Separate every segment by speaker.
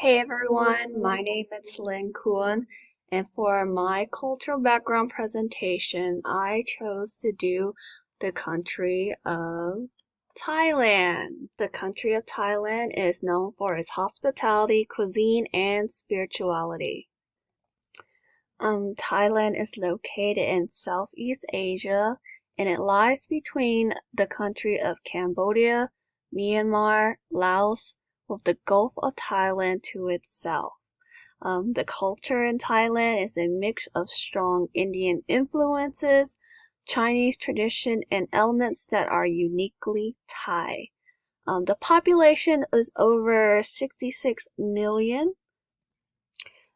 Speaker 1: Hey everyone, my name is Lin Khoun, and for my cultural background presentation, I chose to do the country of Thailand. The country of Thailand is known for its hospitality, cuisine, and spirituality. Thailand is located in Southeast Asia, and it lies between the country of Cambodia, Myanmar, Laos, with the Gulf of Thailand to its south. The culture in Thailand is a mix of strong Indian influences, Chinese tradition, and elements that are uniquely Thai. The population is over 66 million.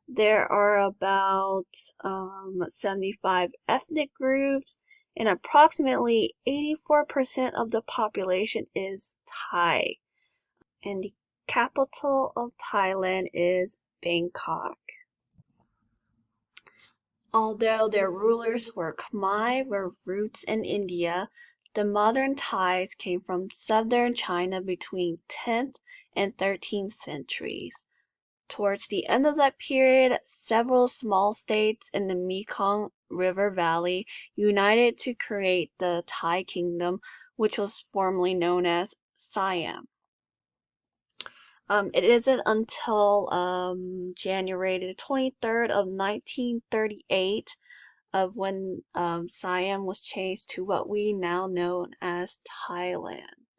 Speaker 1: There are about 75 ethnic groups, and approximately 84% of the population is Thai. And the capital of Thailand is Bangkok. Although their rulers were Khmer with roots in India, the modern Thais came from southern China between 10th and 13th centuries. Towards the end of that period, several small states in the Mekong River Valley united to create the Thai Kingdom, which was formerly known as Siam. It isn't until January the 23rd of 1938 of when Siam was changed to what we now know as Thailand.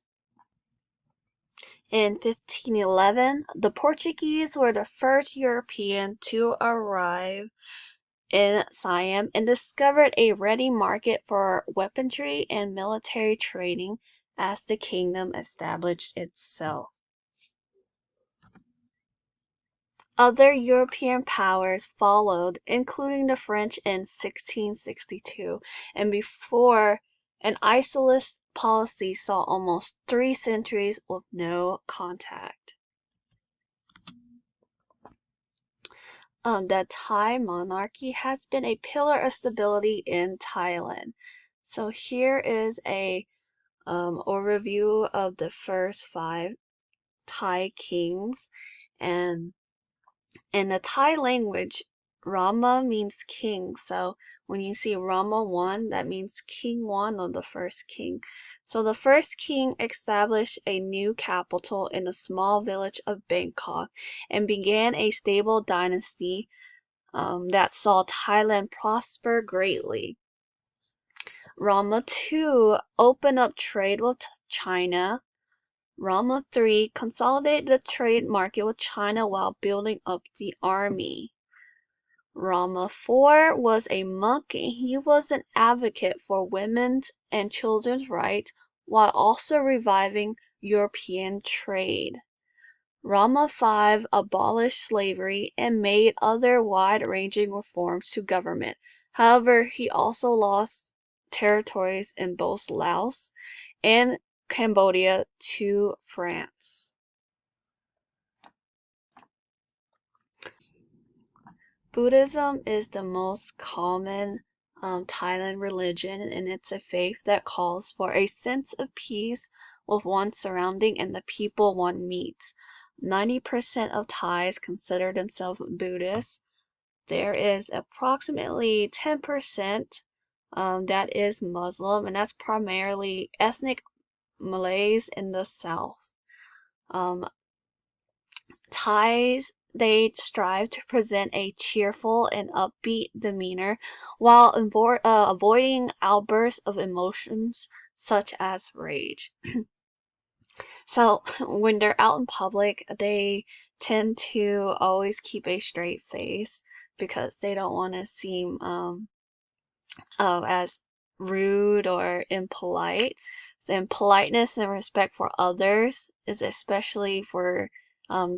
Speaker 1: In 1511, the Portuguese were the first European to arrive in Siam and discovered a ready market for weaponry and military training as the kingdom established itself. Other European powers followed, including the French in 1662, and before, an isolationist policy saw almost 3 centuries with no contact. The Thai monarchy has been a pillar of stability in Thailand. So here is a overview of the first 5 Thai kings, and in the Thai language, Rama means king. So when you see Rama 1, that means King 1 or the first king. So the first king established a new capital in the small village of Bangkok and began a stable dynasty that saw Thailand prosper greatly. Rama 2 opened up trade with China. Rama 3 consolidated the trade market with China while building up the army. Rama 4 was a monk, and he was an advocate for women's and children's rights while also reviving European trade. Rama 5 abolished slavery and made other wide-ranging reforms to government. However, he also lost territories in both Laos and Cambodia to France. Buddhism is the most common Thailand religion, and it's a faith that calls for a sense of peace with one's surrounding and the people one meets. 90% of Thais consider themselves Buddhist. There is approximately 10% that is Muslim, and that's primarily ethnic Malays in the south. Thais, they strive to present a cheerful and upbeat demeanor while avoiding outbursts of emotions such as rage. So when they're out in public, they tend to always keep a straight face because they don't want to seem as rude or impolite. And politeness and respect for others is especially for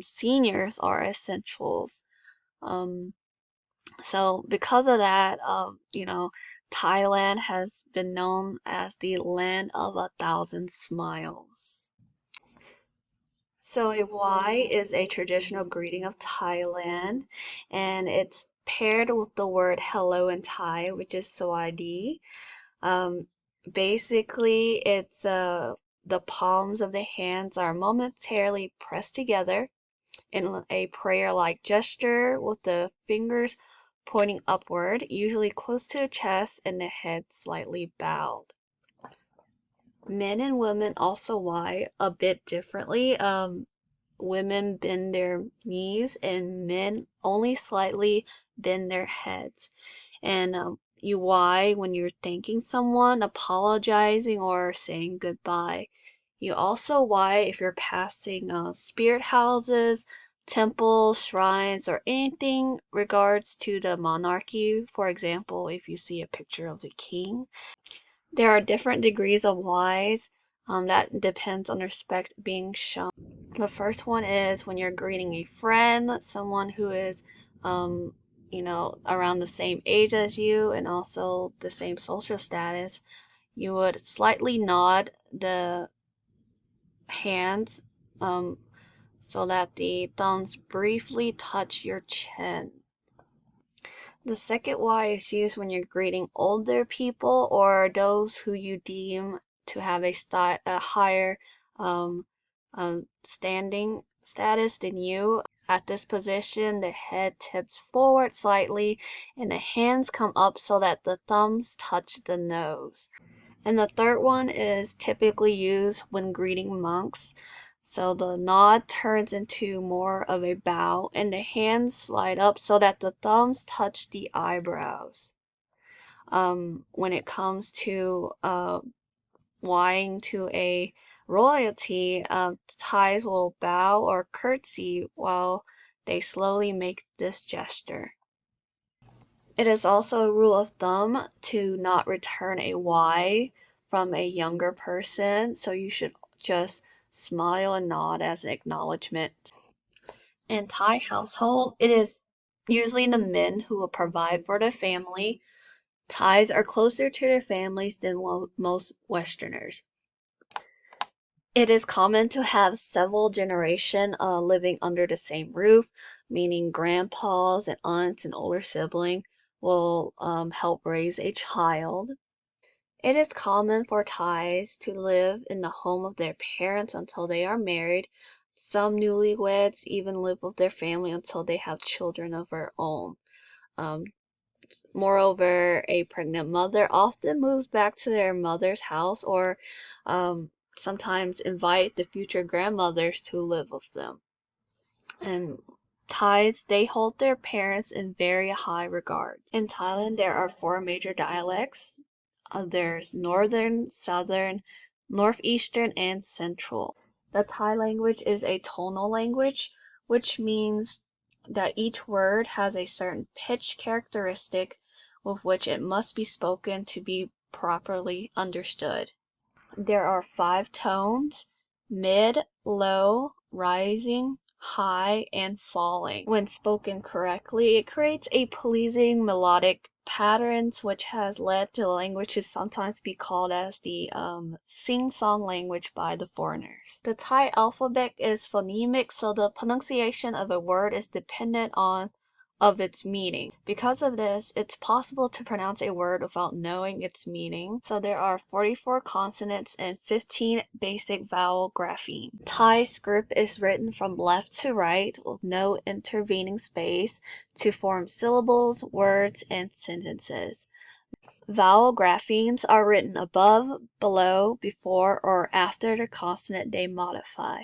Speaker 1: seniors are essentials. So because of that, Thailand has been known as the land of 1,000 smiles. So a Y is a traditional greeting of Thailand, and it's paired with the word hello in Thai, which is Sawadi. Um, Basically, it's the palms of the hands are momentarily pressed together, in a prayer-like gesture with the fingers pointing upward, usually close to the chest and the head slightly bowed. Men and women also Y a bit differently. Women bend their knees and men only slightly bend their heads. And you Y when you're thanking someone, apologizing, or saying goodbye. You also Y if you're passing spirit houses, temples, shrines, or anything regards to the monarchy. For example, if you see a picture of the king. There are different degrees of Ys that depends on respect being shown. The first one is when you're greeting a friend, someone who is, around the same age as you and also the same social status. You would slightly nod the hands so that the thumbs briefly touch your chin. The second Y is used when you're greeting older people or those who you deem to have a higher standing status than you. At this position, the head tips forward slightly and the hands come up so that the thumbs touch the nose. And the third one is typically used when greeting monks. So the nod turns into more of a bow and the hands slide up so that the thumbs touch the eyebrows. When it comes to Ying to a royalty, Thais will bow or curtsy while they slowly make this gesture. It is also a rule of thumb to not return a Y from a younger person, so you should just smile and nod as an acknowledgement. In Thai household, it is usually the men who will provide for the family. Thais are closer to their families than most Westerners. It is common to have several generations living under the same roof, meaning grandpas and aunts and older siblings will help raise a child. It is common for Thais to live in the home of their parents until they are married. Some newlyweds even live with their family until they have children of their own. Um, Moreover, a pregnant mother often moves back to their mother's house or sometimes invite the future grandmothers to live with them. And Thais, they hold their parents in very high regard. In Thailand, there are four major dialects. There's Northern, Southern, Northeastern, and Central. The Thai language is a tonal language, which means that each word has a certain pitch characteristic with which it must be spoken to be properly understood. There are 5 tones: mid, low, rising, high, and falling. When spoken correctly, it creates a pleasing melodic patterns which has led to the language to sometimes be called as the sing-song language by the foreigners. The Thai alphabet is phonemic, so the pronunciation of a word is dependent on of its meaning. Because of this, it's possible to pronounce a word without knowing its meaning. So there are 44 consonants and 15 basic vowel grapheme. Thai script is written from left to right with no intervening space to form syllables, words, and sentences. Vowel graphemes are written above, below, before, or after the consonant they modify.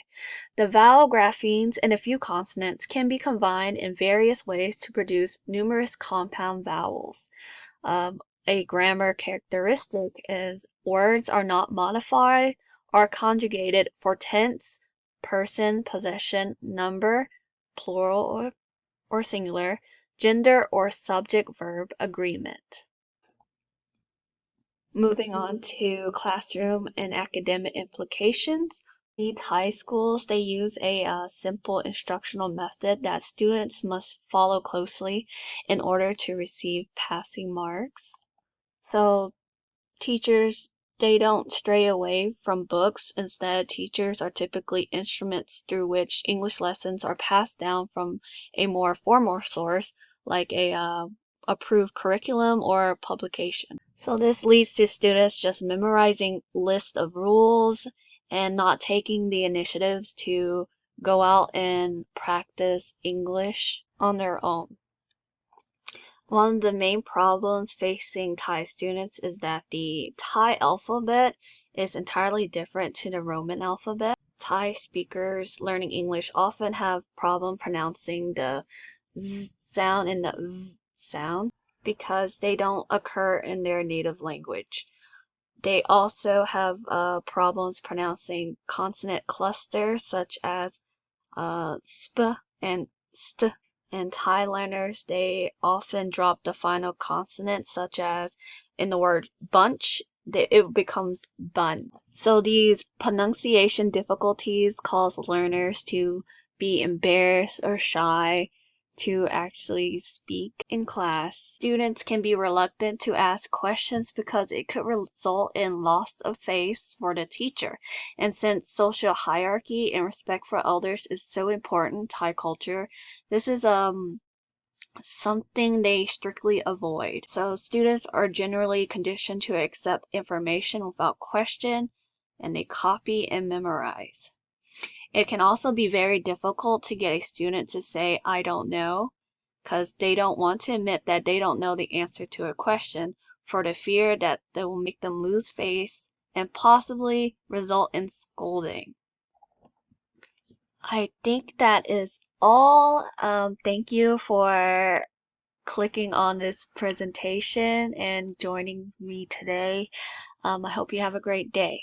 Speaker 1: The vowel graphemes and a few consonants can be combined in various ways to produce numerous compound vowels. A grammar characteristic is words are not modified or conjugated for tense, person, possession, number, plural or singular, gender, or subject-verb agreement. Moving on to classroom and academic implications. These high schools, they use a simple instructional method that students must follow closely in order to receive passing marks. So teachers, they don't stray away from books. Instead, teachers are typically instruments through which English lessons are passed down from a more formal source, like a approved curriculum or publication. So this leads to students just memorizing lists of rules and not taking the initiatives to go out and practice English on their own. One of the main problems facing Thai students is that the Thai alphabet is entirely different to the Roman alphabet. Thai speakers learning English often have problem pronouncing the z sound and the v sound because they don't occur in their native language. They also have problems pronouncing consonant clusters such as sp and st. And Thai learners, they often drop the final consonant, such as in the word bunch, it becomes bun. So these pronunciation difficulties cause learners to be embarrassed or shy to actually speak in class. Students can be reluctant to ask questions because it could result in loss of face for the teacher. And since social hierarchy and respect for elders is so important in Thai culture, this is something they strictly avoid. So students are generally conditioned to accept information without question, and they copy and memorize. It can also be very difficult to get a student to say, I don't know, because they don't want to admit that they don't know the answer to a question for the fear that they will make them lose face and possibly result in scolding. I think that is all. Thank you for clicking on this presentation and joining me today. I hope you have a great day.